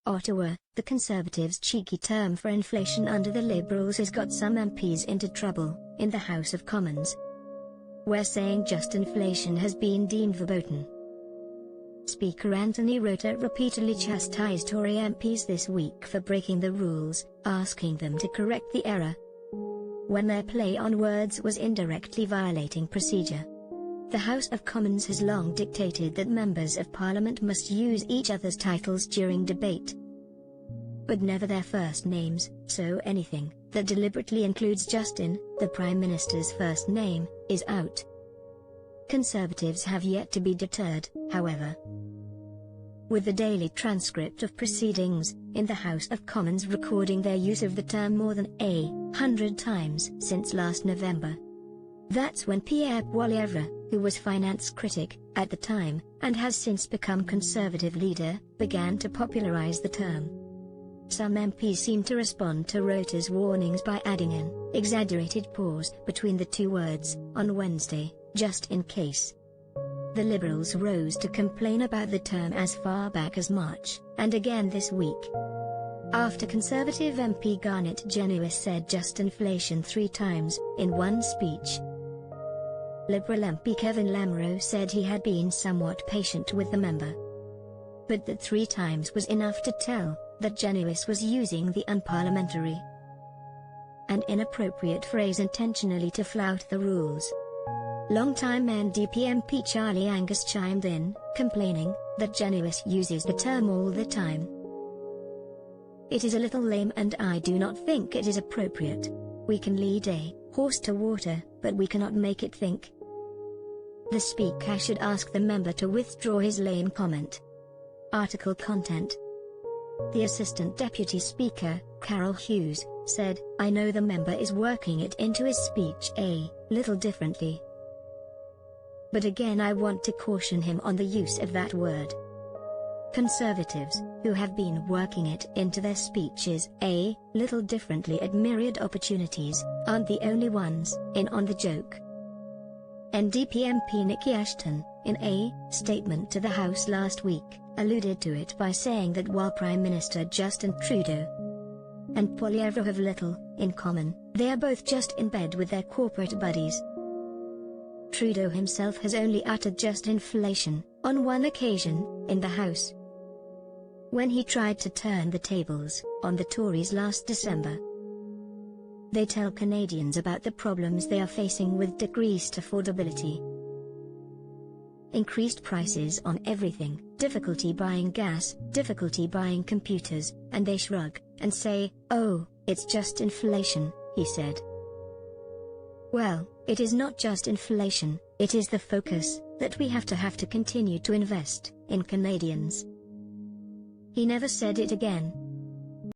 Ottawa, the Conservatives' cheeky term for inflation under the Liberals has got some MPs into trouble, in the House of Commons, where saying Justinflation has been deemed verboten. Speaker Anthony Rota repeatedly chastised Tory MPs this week for breaking the rules, asking them to correct the error when their play on words was indirectly violating procedure. The House of Commons has long dictated that members of Parliament must use each other's titles during debate, but never their first names, so anything that deliberately includes Justin, the Prime Minister's first name, is out. Conservatives have yet to be deterred, however, with the daily transcript of proceedings in the House of Commons recording their use of the term more than 100 times since last November. That's when Pierre Poilievre, who was finance critic at the time, and has since become Conservative leader, began to popularize the term. Some MPs seem to respond to Rota's warnings by adding an exaggerated pause between the two words, on Wednesday, just in case. The Liberals rose to complain about the term as far back as March, and again this week, after Conservative MP Garnet Genuis said Justinflation 3 times, in one speech. Liberal MP Kevin Lamoureux said he had been somewhat patient with the member, but that 3 times was enough to tell that Genuis was using the unparliamentary and inappropriate phrase intentionally to flout the rules. Longtime NDP MP Charlie Angus chimed in, complaining that Genuis uses the term all the time. It is a little lame and I do not think it is appropriate. We can lead a horse to water, but we cannot make it think. The speaker should ask the member to withdraw his lame comment. Article content. The Assistant Deputy Speaker, Carol Hughes, said, "I know the member is working it into his speech a little differently. But again I want to caution him on the use of that word. Conservatives, who have been working it into their speeches a little differently at myriad opportunities, aren't the only ones in on the joke." NDP MP Nikki Ashton, in a statement to the House last week, alluded to it by saying that while Prime Minister Justin Trudeau and Poilievre have little in common, they are both just in bed with their corporate buddies. Trudeau himself has only uttered Justinflation on one occasion, in the House, when he tried to turn the tables on the Tories last December. They tell Canadians about the problems they are facing with decreased affordability, increased prices on everything, difficulty buying gas, difficulty buying computers, and they shrug and say, "Oh, it's just inflation," he said. Well, it is not just inflation, it is the focus that we have to continue to invest in Canadians. He never said it again.